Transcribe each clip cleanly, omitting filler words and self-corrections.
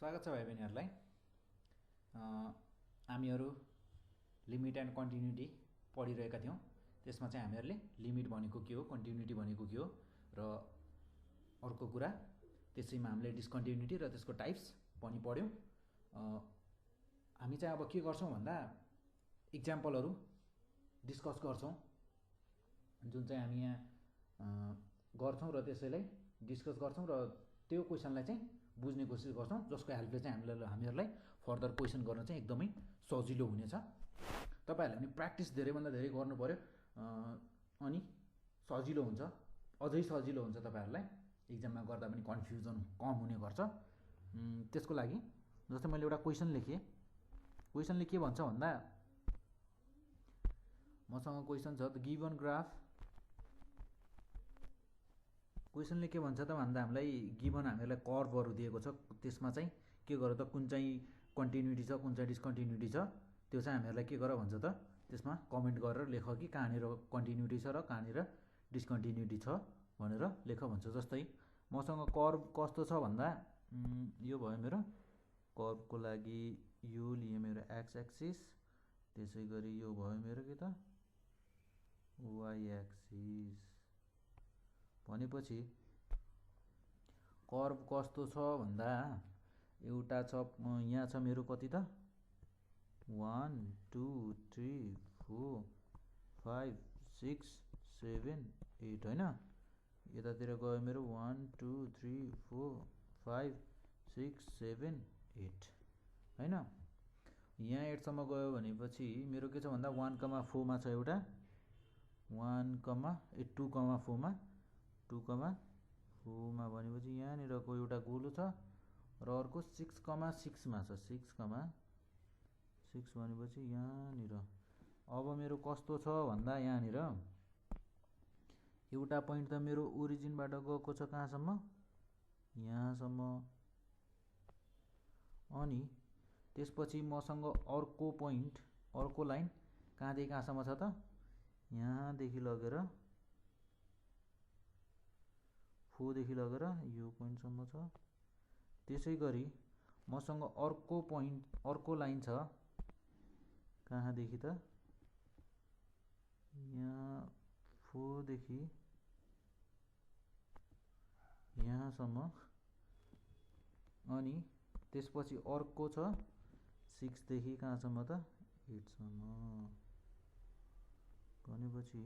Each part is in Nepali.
स्वागत छ भाइ बहिनीहरूलाई। हामीहरू लिमिट एन्ड कन्टिन्युटी पढिरहेका थियौँ। त्यसमा चाहिँ हामीहरूले लिमिट भनेको के हो, कन्टिन्युटी भनेको के हो र अर्को कुरा त्यसैमा हामीले डिस्कन्टिन्युटी र त्यसको टाइप्स पनि पढ्यौँ। हामी चाहिँ अब के गर्छौँ भन्दा इक्जाम्पलहरू डिस्कस गर्छौँ, जुन चाहिँ हामी यहाँ गर्छौँ र त्यसैलाई डिस्कस गर्छौँ र त्यो क्वेसनलाई चाहिँ बुझ्ने कोसिस गर्छौँ, जसको हेल्पले चाहिँ हामीहरूलाई फर्दर क्वेसन गर्न चाहिँ एकदमै सजिलो हुनेछ। तपाईहरुले पनि प्र्याक्टिस धेरैभन्दा धेरै गर्नु पर्यो, अनि सजिलो हुन्छ, अझै सजिलो हुन्छ तपाईहरुलाई। एक्जाममा गर्दा पनि कन्फ्युजन कम हुने गर्छ। त्यसको लागि जस्तै मैले एउटा क्वेसन लेखेँ। क्वेसनले के भन्छ भन्दा मसँग क्वेसन छ द गिवन ग्राफ। क्वेसनले के भन्छ त भन्दा हामीलाई गिवन हामीलाई कर्भहरू दिएको छ, त्यसमा चाहिँ के गर त कुन चाहिँ कन्टिन्युटी छ कुन चाहिँ डिस्कन्टिन्युटी छ त्यो चाहिँ हामीहरूलाई के गर भन्छ त त्यसमा कमेन्ट गरेर लेख कि कहाँनिर कन्टिन्युटी छ र कहाँनिर डिस्कन्टिन्युटी छ भनेर लेख भन्छ। जस्तै मसँग कर्भ कस्तो छ भन्दा यो भयो मेरो कर्भको लागि यो लिए मेरो एक्स एक्सिस, त्यसै गरी यो भयो मेरो के त वाइ एक्सिस। भनेपछि कर्भ कस्तो छ भन्दा एउटा छ यहाँ छ मेरो कति त 1 2 3 4 5 6 7 8 हैन। यतातिर गयो मेरो 1 2 3 4 5 6 7 8 हैन। यहाँ 8 सम्म गयो भनेपछि मेरो के छ भन्दा 1,4 मा छ एउटा 2,4 मा 2,4 मा भनेपछि यहाँनिरको एउटा गोलो छ र अर्को 6,6 मा छ 6,6 भनेपछि यहाँनिर अब मेरो कस्तो छ भन्दा यहाँनिर एउटा पोइन्ट त मेरो ओरिजिनबाट गएको छ कहाँसम्म यहाँसम्म, अनि त्यसपछि मसँग अर्को पोइन्ट अर्को लाइन कहाँदेखि कहाँसम्म छ त यहाँदेखि लगेर 4 देखि लगेर यो पोइन्टसम्म छ। त्यसै गरी मसँग अर्को पोइन्ट अर्को लाइन छ कहाँदेखि त यहाँ 4 देखि यहाँसम्म, अनि त्यसपछि अर्को छ 6 देखि कहाँसम्म त 8 सम्म। भनेपछि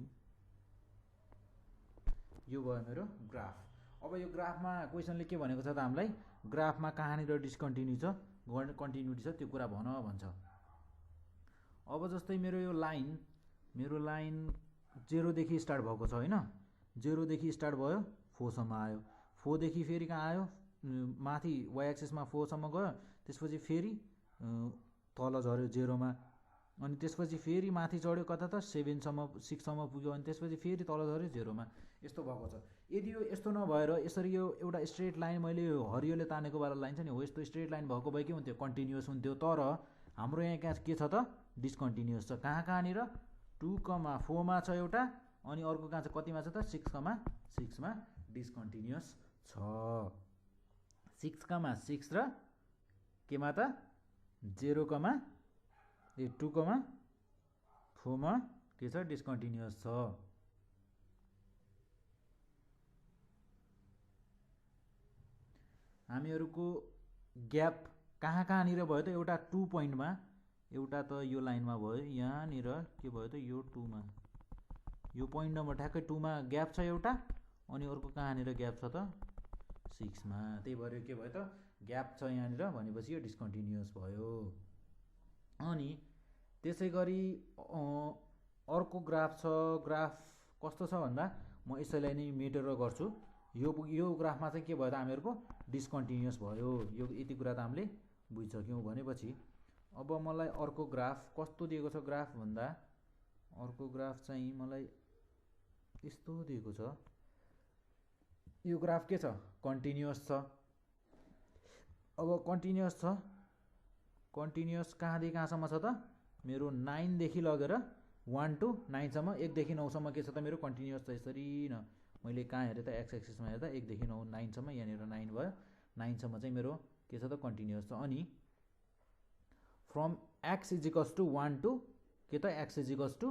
यो भयो मेरो ग्राफ। अब यो ग्राफमा क्वेसनले के भनेको छ त हामीलाई ग्राफमा कहाँनिर डिस्कन्टिन्यू छ कन्टिन्युटी छ त्यो कुरा भन भन्छ। अब जस्तै मेरो लाइन 0 देखि स्टार्ट भएको छ हैन, 0 देखि स्टार्ट भयो 4 सम्म आयो, 4 देखि फेरि कहाँ आयो माथि वाइ एक्सिसमा 4 सम्म गयो, त्यसपछि फेरि तल झर्यो 0 मा, अनि त्यसपछि फेरि माथि चढ्यो कता त 7 सम्म 6 सम्म पुग्यो, अनि त्यसपछि फेरि तल झर्यो 0 मा। यस्तो भएको छ। यदि यो यस्तो नभएर यसरी यो एउटा स्ट्रेट लाइन मैले यो हरियोले तानेको वाला लाइन छ नि हो, यस्तो स्ट्रेट लाइन भएको भए के हुन्थ्यो कन्टिन्युअस हुन्थ्यो। तर हाम्रो यहाँ के छ त डिस्कन्टिन्युअस छ। कहाँ 2,4 मा छ एउटा, अनि अर्को कहाँ छ कतिमा छ त 6,6 मा डिस्कन्टिन्युअस छ। 6,6 र केमा त 2,4 मा के छ डिस्कन्टिन्युअस छ। हामीहरूको ग्याप कहाँनिर भयो त एउटा 2 पोइन्टमा, एउटा त यो लाइनमा भयो, यहाँनिर के भयो त यो 2 मा, यो पोइन्ट नम्बर ठ्याक्कै 2 मा ग्याप छ एउटा, अनि अर्को कहाँनिर ग्याप छ त 6 मा। त्यही भएर के भयो त ग्याप छ यहाँनिर, भनेपछि यो डिस्कन्टिन्युअस भयो। अनि त्यसै गरी अर्को ग्राफ छ। ग्राफ कस्तो छ भन्दा म यसैलाई नै मेटेर गर्छु। यो ग्राफमा चाहिँ के भयो त हामीहरूको डिस्कन्टिन्युअस भयो। यो यति कुरा त हामीले बुझिसक्यौँ। भनेपछि अब मलाई अर्को ग्राफ कस्तो दिएको छ ग्राफ भन्दा अर्को ग्राफ चाहिँ मलाई यस्तो दिएको छ। यो ग्राफ के छ कन्टिन्युअस छ। अब कन्टिन्युअस छ, कन्टिन्युअस कहाँदेखि कहाँसम्म छ त मेरो 9 देखि लगेर 1 to 9 सम्म, 1 देखि 9 सम्म के छ त मेरो कन्टिन्युअस छ। यसरी न मैले कहाँ हेरेँ त एक्स एक्सिसमा हेर्दा 1 देखि 9 सम्म, यहाँनिर 9 भयो, 9 सम्म चाहिँ मेरो के छ त कन्टिन्युअस छ। अनि from x equals to 1 to के त x इजिकल्स टु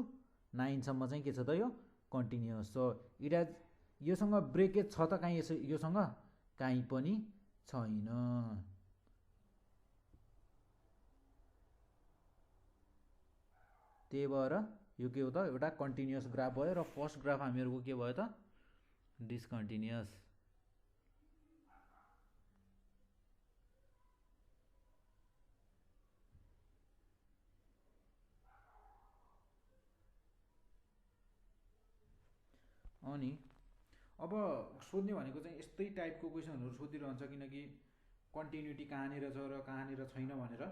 9 सम्म चाहिँ के छ त यो कन्टिन्युअस छ। इट हेज योसँग ब्रेकेज छ त कहीँ योसँग कहीँ पनि छैन। त्यही भएर यो के हो त एउटा कन्टिन्युअस ग्राफ भयो र फर्स्ट ग्राफ हामीहरूको के भयो त डिस्कन्टिन्युअस। अनि अब सोध्ने भनेको चाहिँ यस्तै टाइपको क्वेसनहरू सोधिरहन्छ, किनकि कन्टिन्युटी कहाँनिर छ र कहाँनिर छैन भनेर।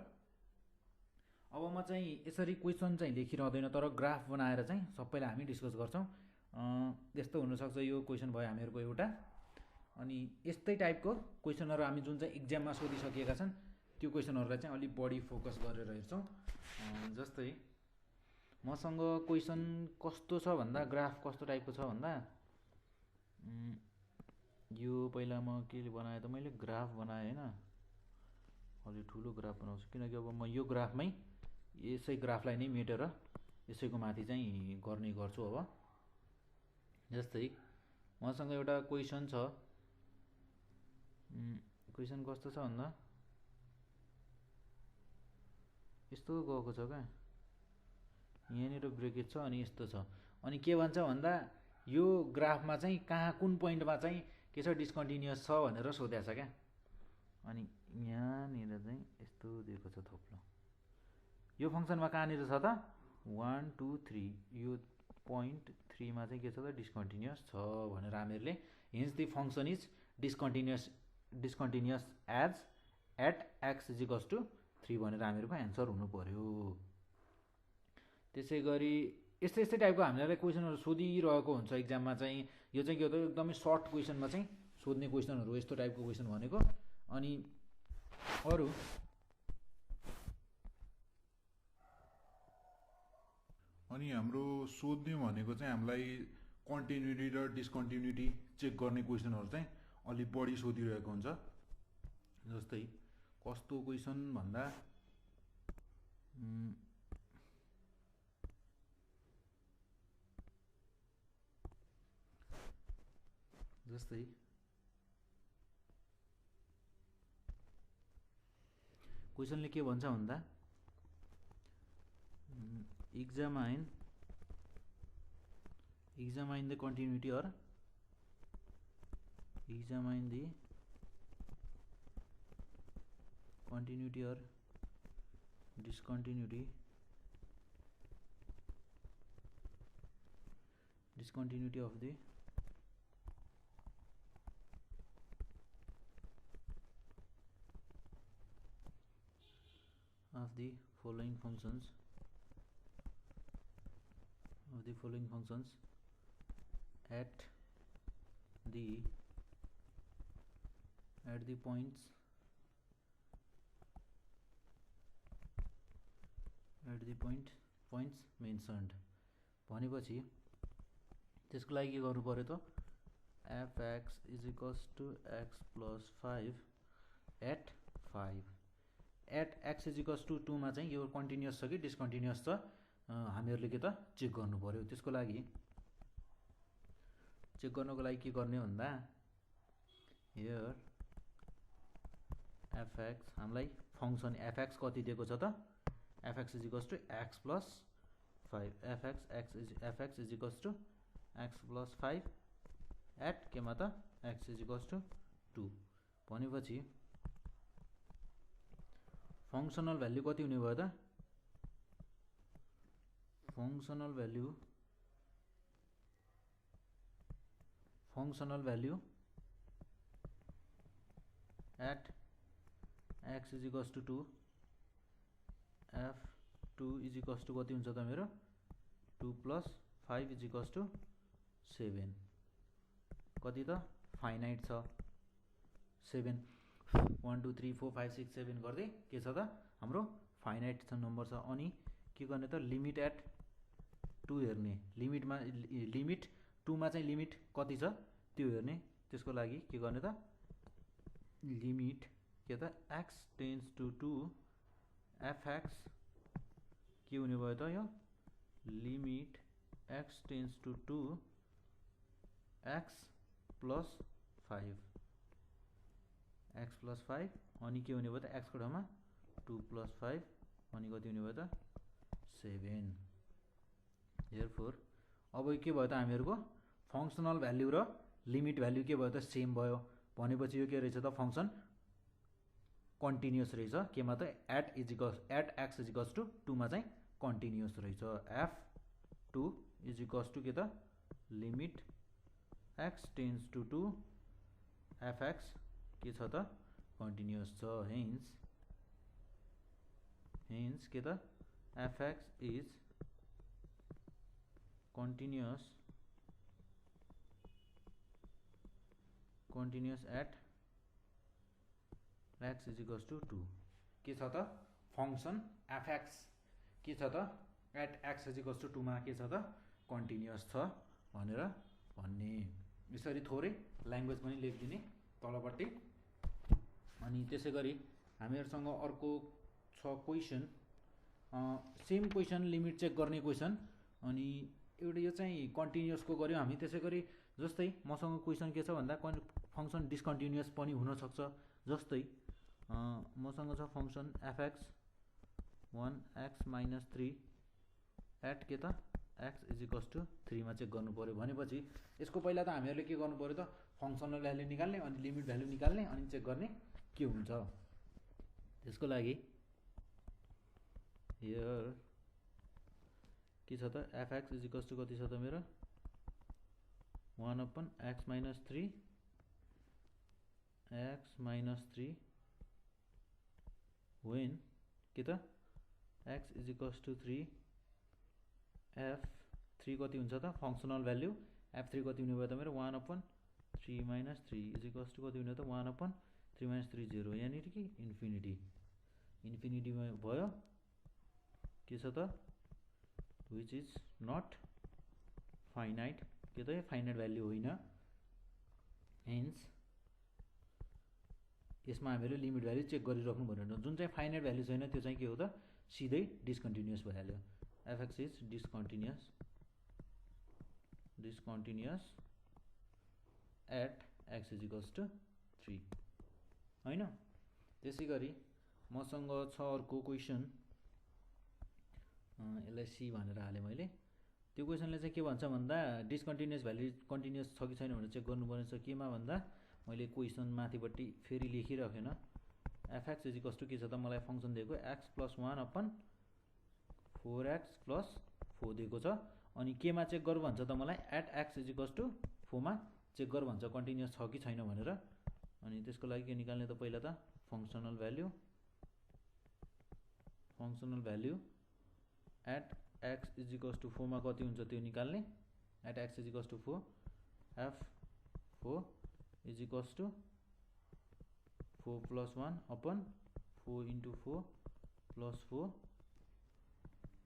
अब म चाहिँ यसरी क्वेसन चाहिँ लेखिरहँदैन, तर ग्राफ बनाएर चाहिँ सबैलाई हामी डिस्कस गर्छौँ। यस्तो हुनसक्छ यो क्वेसन भयो हामीहरूको एउटा। अनि यस्तै टाइपको क्वेसनहरू हामी जुन चाहिँ इक्जाममा सोधिसकेका छन् त्यो क्वेसनहरूलाई चाहिँ अलिक बढी फोकस गरेर हेर्छौँ। जस्तै मसँग क्वेसन कस्तो छ भन्दा, ग्राफ कस्तो टाइपको छ भन्दा, यो पहिला म के बनाएँ त मैले ग्राफ बनाएँ होइन, अलि ठुलो ग्राफ बनाउँछु किनकि अब म यो ग्राफमै यसै ग्राफलाई नै मेटेर यसैको माथि चाहिँ गर्ने गर्छु। अब जस्तै मसँग एउटा क्वेसन छ, क्वेसन कस्तो छ भन्दा यस्तो गएको छ क्या, यहाँनिर ब्रेकेज छ अनि यस्तो छ। अनि के भन्छ भन्दा यो ग्राफमा चाहिँ कहाँ कुन पोइन्टमा चाहिँ के छ डिस्कन्टिन्युअस छ भनेर सोधेको छ क्या। अनि यहाँनिर चाहिँ यस्तो दिएको छ थप्लो, यो फङ्सनमा कहाँनिर छ त 1 2 3, यो पोइन्ट 3 मा चाहिँ के छ त डिस्कन्टिन्युअस छ भनेर हामीहरूले, hence the function is discontinuous as at x equals to 3 भनेर हामीहरूको एन्सर हुनु पर्यो। त्यसै गरी यस्तै यस्तै टाइपको हामीलाई क्वेसनहरू सोधिरहेको हुन्छ इक्जाममा चाहिँ। यो चाहिँ के हो त एकदमै सर्ट क्वेसनमा चाहिँ सोध्ने क्वेसनहरू यस्तो टाइपको क्वेसन भनेको। अनि अरू अनि हाम्रो सोध्ने भनेको चाहिँ हामीलाई कन्टिन्युटी र डिस्कन्टिन्युटी चेक गर्ने क्वेसनहरू चाहिँ अलिक बढी सोधिरहेको हुन्छ। जस्तै कस्तो क्वेसन भन्दा जस्तै क्वेसनले के भन्छ भन्दा examine the continuity or examine the continuity or discontinuity of the following functions at the points mentioned भनेपछि त्यसको लागि के गर्नु पर्यो त fx equals to x plus 5 at 5 at x equals to 2 मा चाहिँ यो कन्टिन्युअस छ कि डिस्कन्टिन्युअस छ हामीहरूले के त चेक गर्नु पर्यो। त्यसको लागि चेक गर्नको लागि के गर्ने भन्दा हियर fx हामीलाई फङ्सन fx कति दिएको छ त fx equals to x plus 5 fx equals to x plus 5 at केमा त x इजिकल्स टु 2 भनेपछि फङ्सनल भ्याल्यु कति हुने भयो त functional value at x equals to 2 f2 equals to कति हुन्छ त मेरो 2 प्लस 5 इजिकल्स टु 7 कति त फाइनाइट छ 7 1 2 3 4 5 6 7 गर्दै के छ त हाम्रो फाइनाइट छ नम्बर छ। अनि के गर्ने त लिमिट एट 2 हेर्ने, लिमिट 2 मा चाहिँ लिमिट कति छ त्यो हेर्ने। त्यसको लागि के गर्ने त लिमिट के त x टेन्स टु 2 fx के हुने भयो त यो limit x tends to 2 x plus 5 x plus 5 अनि के हुने भयो त x को ठाउँमा 2 प्लस 5 अनि कति हुने भयो त 7 देयरफोर अब के भयो त हामीहरुको फंक्सनल भ्यालु र लिमिट भ्यालु के भयो त सेम भयो भनेपछि यो के रहेछ त फंक्सन कन्टिन्युअस रहेछ केमा त एट x इज टु 2 मा चाहिँ कन्टिन्युअस रहेछ f2 इज टु के त limit x tends to 2 fx के छ त कन्टिन्युअस छ हेन्स के त fx is continuous at x is equals to 2 के छ त फंक्सन fx के छ त at x is equals to 2 मा के छ त कन्टिन्युअस छ भनेर भन्ने यसरी थोरै ल्याङ्ग्वेज पनि लेखिदिने तलपट्टि अनि त्यसैगरी हामीहरुसँग अर्को छ question same question limit check गर्ने क्वेशन अनि एउटा यो चाहिँ कन्टिन्युअस को गर्यो हामी त्यसैगरी जस्तै मसँग क्वेशन के छ भन्दा फंक्सन डिस्कन्टिन्युअस पनि हुन सक्छ जस्तै मसँग छ फंक्सन fx 1x - 3 एट के त x इज इक्वल्स टु 3 मा चेक गर्नु पर्यो भनेपछि यसको पहिला त हामीहरुले के गर्नु पर्यो त फंक्सनल भ्यालु निकाल्ने अनि लिमिट भ्यालु निकाल्ने अनि चेक गर्ने के हुन्छ त्यसको लागि हियर के छ त fx इज इक्वल्स टु कति छ त मेरो 1/x - 3 x - 3 when के त x is equals to 3 f3 कति हुन्छ त फंक्सनल भ्यालु f3 कति हुने भयो त मेरो 1/3 - 3 इज इक्वल्स टु कति हुने त 1/3 - 3 0 यानी कि इन्फिनिटी भयो के छ त which is not finite के त फाइनाइट भ्यालु होइन हेन्स यसमा हामीले लिमिट भ्यालु चेक गरिराख्नु भनेर जुन चाहिँ फाइनाइट भ्यालु छैन त्यो चाहिँ के हो त सिधै डिस्कन्टिन्युअस भइहाल्यो fx is discontinuous at x is equals to 3 हैन त्यसैगरी मसँग छ अर्को क्वेशन यसलाई सी भनेर हाले मैले त्यो क्वेशनले चाहिँ के भन्छ भन्दा डिस्कन्टिन्युअस भ्यालु कन्टिन्युअस छ कि छैन भनेर चेक गर्नुपर्ने छ केमा भन्दा मैले क्वेशन माथिपट्टि फेरि लेखिराखेन fx इज इक्वल्स टु के छ त मलाई फंक्सन दिएको x + 1/4x + 4 दिएको छ अनि केमा चेक गर भन्छ त मलाई at x is equals to 4 मा चेक गर भन्छ कन्टिन्युअस छ कि छैन भनेर अनि त्यसको लागि के निकाल्ने त पहिला त functional value at x is equals to 4 मा कति हुन्छ त्यो निकाल्ने at x is equals to 4 f4 is equals to 4 + 1/4 * 4 + 4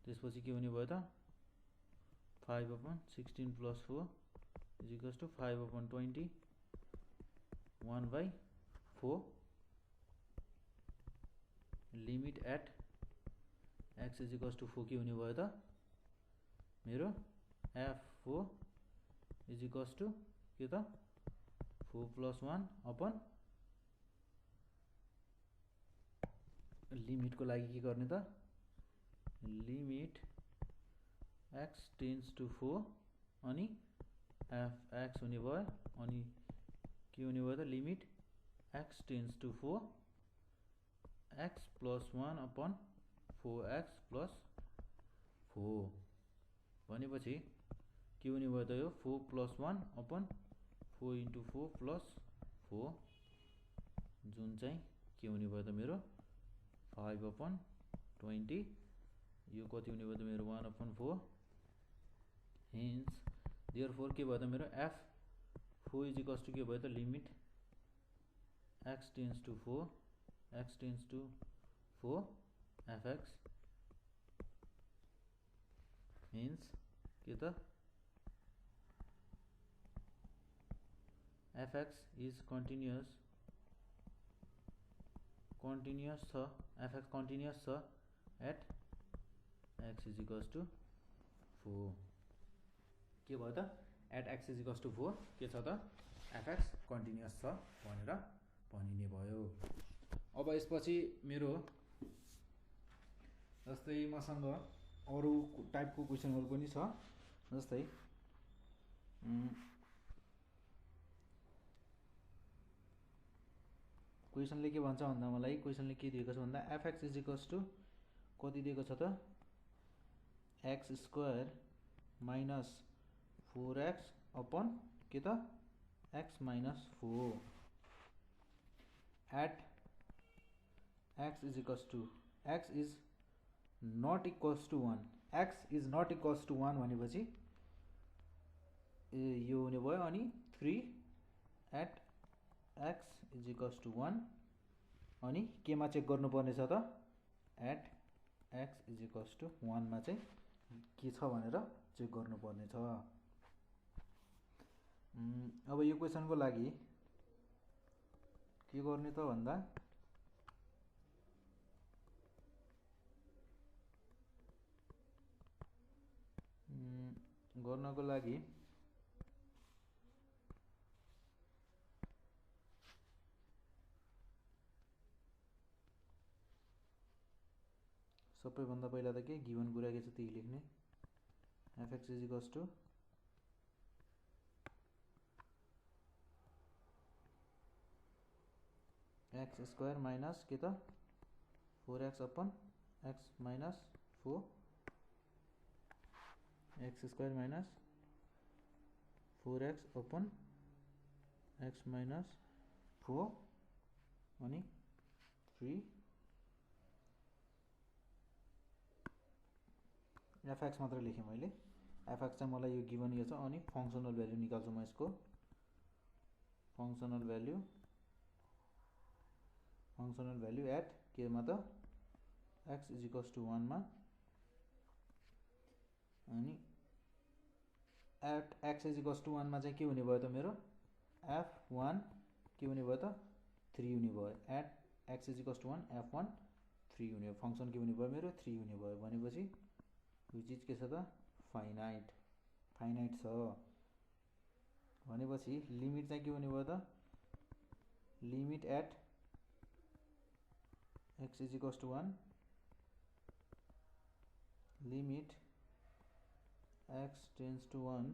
त्यसपछि के हुने भयो त 5/16 + 4 is equals to 5/20 1/4 limit at x is equals to 4 के हुने भयो त मेरो f4 इज इक्वल्स टु के त 4 + 1/, लिमिट को लागि के गर्ने त लिमिट x टेन्स टु 4 अनि fx हुने भयो अनि के हुने भयो त limit x tends to 4 x + 1/4x + 4 भनेपछि के हुने भयो त यो 4 + 1/4 * 4 + 4 जुन चाहिँ के हुने भयो त मेरो 5/20 यो कति हुने भयो त मेरो 1/4 हेन्स देयरफोर के भयो त मेरो f4 इज इक्वल्स टु के भयो त limit x tends to 4 fx hence के त fx इज कन्टिन्युअस कन्टिन्युअस छ, एफएक्स कन्टिन्युअस छ at x is equals to 4। के भयो त at x is equals to 4 के छ त एफएक्स कन्टिन्युअस छ भनेर भनिने भयो। अब यसपछि मेरो जस्तै मसँग अरू टाइपको क्वेसनहरू पनि छ। जस्तै क्वेसनले के भन्छ भन्दा मलाई क्वेसनले के दिएको छ भन्दा एफएक्स इज इक्वल्स टु कति दिएको छ त x square minus 4x upon के त x minus 4 at x is equals to x is not equals to 1। X is not equals to 1 भनेपछि यो हुने भयो। अनि 3 at x is equals to 1 अनि केमा चेक गर्नुपर्ने छ त at x is equals to 1 मा चाहिँ के छ भनेर चेक गर्नुपर्ने छ। अब यो क्वेसनको लागि के गर्ने त भन्दा गर्नको लागि सबैभन्दा पहिला त के गिभन कुरा के छ त्यही लेख्ने f x is equals to x square minus के त 4x upon x minus 4 x square minus 4x upon x minus 4 अनि 3 एफएक्स मात्र लेखेँ मैले। एफएक्स चाहिँ मलाई यो गिभन यो छ। अनि फङ्सनल भ्यालु निकाल्छु म यसको फङ्सनल भ्यालु एट केमा त एक्स इज इक्वल्स टु 1 मा अनि at x is equals to 1 मा चाहिँ के हुने भयो त मेरो f1 के हुने भयो त 3 हुने भयो। At x is equals to 1 f1 3 हुने भयो। फङ्सन के हुने भयो मेरो 3 हुने भयो भनेपछि यो चिज के छ त फाइनाइट छ भनेपछि लिमिट चाहिँ के हुने भयो त limit at x is equals to 1 limit x tends to 1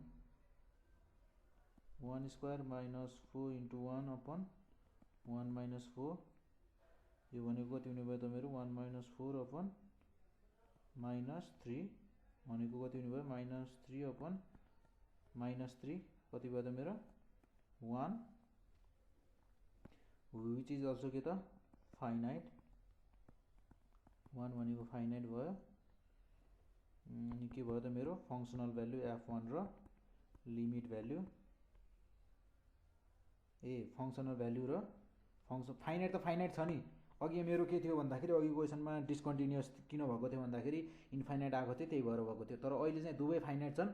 1 square minus 4 into 1 upon 1 minus 4 यो भनेको कति हुने भयो त मेरो 1 माइनस 4 अपन माइनस 3 भनेको कति हुने भयो माइनस 3 अपन माइनस 3 कति भयो त मेरो 1 विच इज अल्सो के त फाइनाइट 1 भनेको फाइनाइट भयो। अनि के भयो त मेरो फङ्सनल भ्यालु f1 र लिमिट भ्यालु फङ्सनल भ्यालु र फाइनाइट त फाइनाइट छ नि। अघि मेरो के थियो भन्दाखेरि अघि क्वेसनमा डिस्कन्टिन्युअस किन भएको थियो भन्दाखेरि इन्फाइनाइट आएको थियो त्यही भएर भएको थियो। तर अहिले चाहिँ दुवै फाइनाइट छन्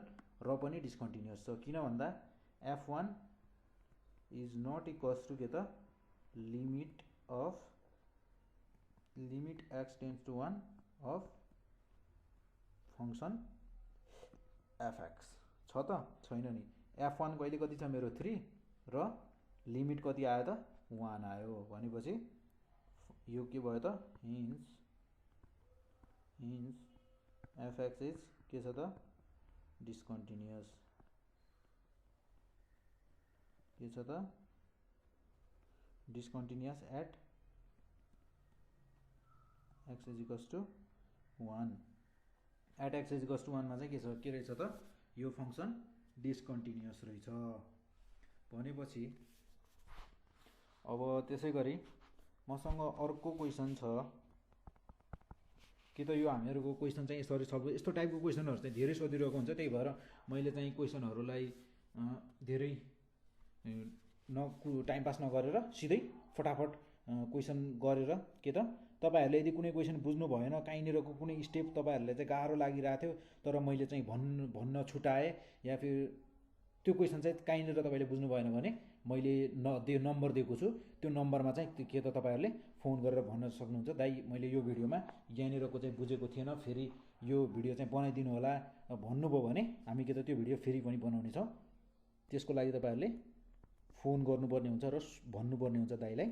र पनि डिस्कन्टिन्युअस छ। किन भन्दा f1 is not equals to के त limit x tends to 1 of function f x छ त छैन नि। f1 कहिले कति छ मेरो 3 र लिमिट कति आयो त 1 आयो भनेपछि यो के भयो त हिन्स एफएक्स इज के छ त डिस्कन्टिन्युअस के छ त discontinuous at x is equals to 1 at x is equals to 1 मा चाहिँ के रहेछ त यो फङ्सन डिस्कन्टिन्युअस रहेछ भनेपछि अब त्यसै गरी मसँग अर्को क्वेसन छ कि त यो हामीहरूको क्वेसन चाहिँ यसरी सल्भ यस्तो टाइपको क्वेसनहरू चाहिँ धेरै सोधिरहेको हुन्छ। त्यही भएर मैले चाहिँ क्वेसनहरूलाई धेरै टाइम पास नगरेर सिधै फटाफट क्वेसन गरेर के त तपाईहरुले यदि कुनै क्वेसन बुझ्नु भएन कहीँनिरको कुनै स्टेप तपाईहरुले चाहिँ गाह्रो लागिरहेको थियो तर मैले चाहिँ भन्न छुटाए या फिर त्यो क्वेसन चाहिँ कहीँनिर तपाईले बुझ्नु भएन भने मैले त्यो नम्बर दिएको छु त्यो नम्बरमा चाहिँ के त तपाईँहरूले फोन गरेर भन्न सक्नुहुन्छ, दाइ मैले यो भिडियोमा यहाँनिरको चाहिँ बुझेको थिएन, फेरि यो भिडियो चाहिँ बनाइदिनु होला भन्नुभयो भने हामी के त त्यो भिडियो फेरि पनि बनाउने छौँ। त्यसको लागि तपाईँहरूले फोन गर्नुपर्ने हुन्छ र भन्नुपर्ने हुन्छ दाइलाई।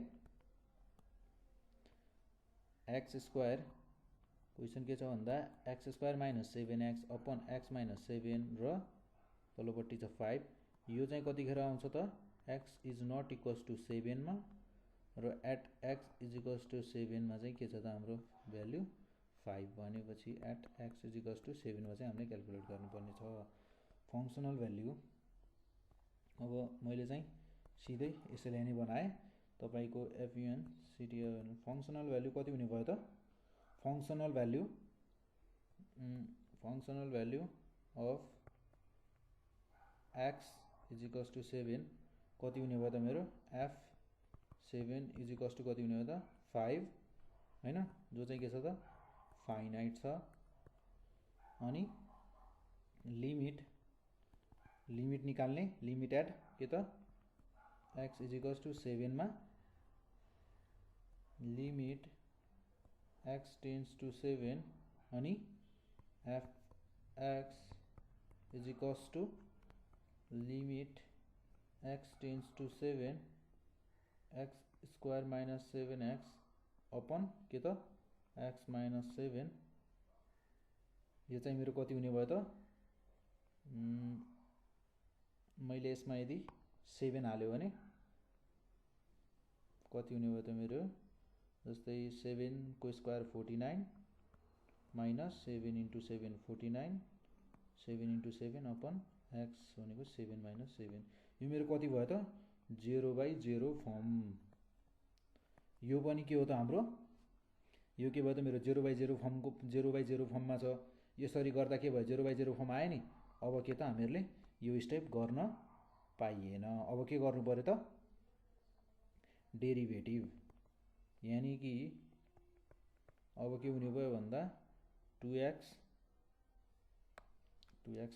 एक्स स्क्वायर क्वेसन के छ भन्दा x square minus 7x upon x minus 7 र तल्लोपट्टि छ 5, यो चाहिँ कतिखेर आउँछ त x is not equals to 7 मा र at x is equals to 7 मा चाहिँ के छ त हाम्रो भ्याल्यु 5 भनेपछि at x is equals to 7 मा चाहिँ हामीले क्याल्कुलेट गर्नुपर्ने छ फङ्सनल भ्याल्यु। अब मैले चाहिँ सिधै यसैले नै बनाएँ, तपाईको एफयुएन सिटिएन फङ्सनल भ्याल्यु कति हुने भयो त functional value of x is equals to 7 कति हुने भयो त मेरो f7 इज इक्वल्स टु कति हुने भयो त 5 हैन, जो चाहिँ के छ त फाइनाइट छ। अनि लिमिट निकाल्ने, लिमिट एट के त x इज इक्वल्स टु 7 मा लिमिट x टेन्स टु 7 अनि fx is equals to limit x tends to 7 x स्क्वायर माइनस 7x अपन के त x माइनस 7, यो चाहिँ मेरो कति हुने भयो त मैले यसमा यदि 7 हाल्यो भने कति हुने भयो त मेरो, जस्तै 7 को square 49 minus 7 into 7 49, 7 into 7 upon x भनेको 7 माइनस 7, यो मेरो कति भयो त 0/0 फर्म। यो पनि के हो त हाम्रो, यो के भयो त मेरो 0/0 फर्मको 0/0 फर्ममा छ, यसरी गर्दा के भयो 0/0 फर्म आयो नि। अब के त हामीहरूले यो स्टेप गर्न पाइएन, अब के गर्नु पर्यो त डेरिभेटिभ, यानी कि अब के हुने भयो भन्दा 2x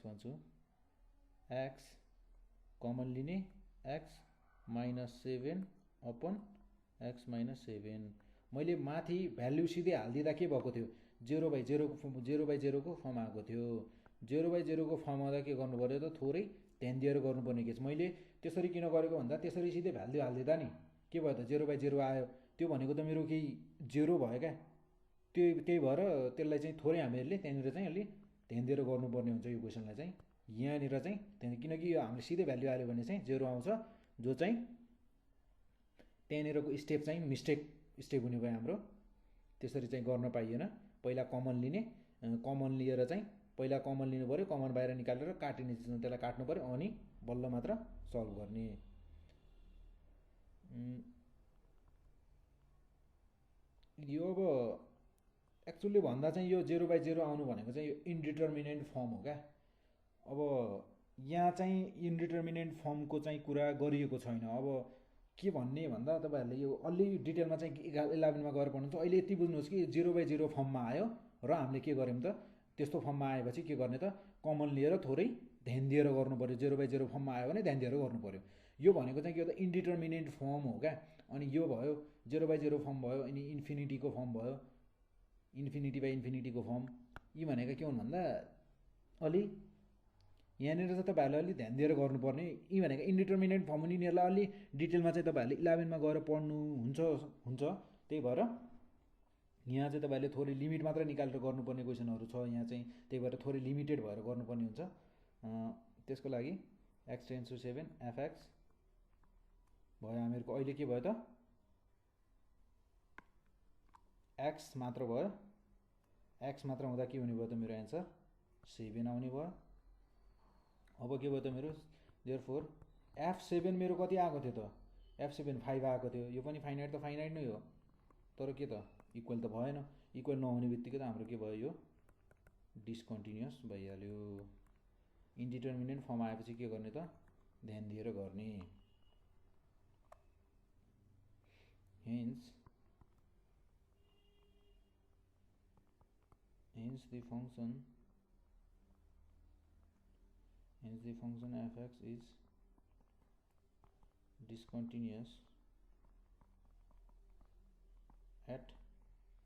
भन्छु x कमन लिने x minus 7 upon x minus 7, मैले माथि भ्याल्यु सिधै हालिदिँदा के भएको थियो 0/0 को फर्म आएको थियो। 0/0 को फर्म आउँदा के गर्नु पर्यो त थोरै ध्यान दिएर गर्नुपर्ने के छ, मैले त्यसरी किन गरेको भन्दा त्यसरी सिधै भ्याल्यु हालिदिँदा नि के भयो त 0/0 आयो, त्यो भनेको त मेरो केही 0 भयो क्या, त्यही भएर त्यसलाई चाहिँ थोरै हामीहरूले त्यहाँनिर चाहिँ अलि ध्यान दिएर गर्नुपर्ने हुन्छ यो क्वेसनलाई चाहिँ। यहाँनिर चाहिँ किनकि यो हामीले सिधै भ्याल्यु हाल्यो भने चाहिँ 0 आउँछ, जो चाहिँ त्यहाँनिरको स्टेप चाहिँ मिस्टेक स्टेप हुने भयो हाम्रो, त्यसरी चाहिँ गर्न पाइएन। पहिला कमन लिने, कमन लिएर चाहिँ पहिला कमन लिनु पऱ्यो, कमन बाहिर निकालेर काटिने चिजमा त्यसलाई काट्नु पऱ्यो अनि बल्ल मात्र सल्भ गर्ने। यो अब एक्चुअली भन्दा चाहिँ यो 0/0 आउनु भनेको चाहिँ यो इन्डिटर्मिनेन्ट फर्म हो क्या। अब यहाँ चाहिँ इन्डिटर्मिनेन्ट फर्मको चाहिँ कुरा गरिएको छैन। अब के भन्ने भन्दा तपाईँहरूले यो अलि डिटेलमा चाहिँ 11मा गएर पढ्नुहुन्छ। अहिले यति बुझ्नुहोस् कि 0/0 फर्ममा आयो र हामीले के गर्यौँ त त्यस्तो फर्ममा आएपछि के गर्ने त कमन लिएर थोरै ध्यान दिएर गर्नु पर्यो। 0/0 फर्ममा आयो भने ध्यान दिएर गर्नु पर्यो। यो भनेको चाहिँ के हो त इन्डिटर्मिनेन्ट फर्म हो क्या। अनि यो भयो 0/0 फर्म भयो, अनि इन्फिनिटीको फर्म भयो, इन्फिनिटीको फर्म। यी भनेको के हुन् भन्दा अलि यहाँनिर चाहिँ तपाईँहरूले अलि ध्यान दिएर गर्नुपर्ने, यी भनेको इन्डिटर्मिनेन्ट फर्म हुन्। यिनीहरूलाई अलि डिटेलमा चाहिँ तपाईँहरूले 11मा गएर पढ्नु हुन्छ। त्यही भएर यहाँ चाहिँ तपाईँहरूले थोरै लिमिट मात्र निकालेर गर्नुपर्ने क्वेसनहरू छ यहाँ चाहिँ, त्यही भएर थोरै लिमिटेड भएर गर्नुपर्ने हुन्छ। त्यसको लागि x टेन्स टु 7 fx भयो हामीहरूको। अहिले के भयो त x मात्र भयो, x मात्र हुँदा के हुने भयो त मेरो एन्सर 7 आउने भयो। अब के भयो त मेरो देयरफोर f7 मेरो कति आएको थियो त f7 5 आएको थियो। यो पनि फाइनाइट त फाइनाइट नै हो, तर के त इक्वल त भएन। इक्वल नहुने बित्तिकै त हाम्रो के भयो यो डिस्कन्टिन्युअस भइहाल्यो। इन्डिटर्मिनेन्ट फर्म आएपछि के गर्ने त ध्यान दिएर गर्ने। hence the function fx is discontinuous at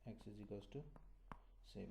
x is equals to 7.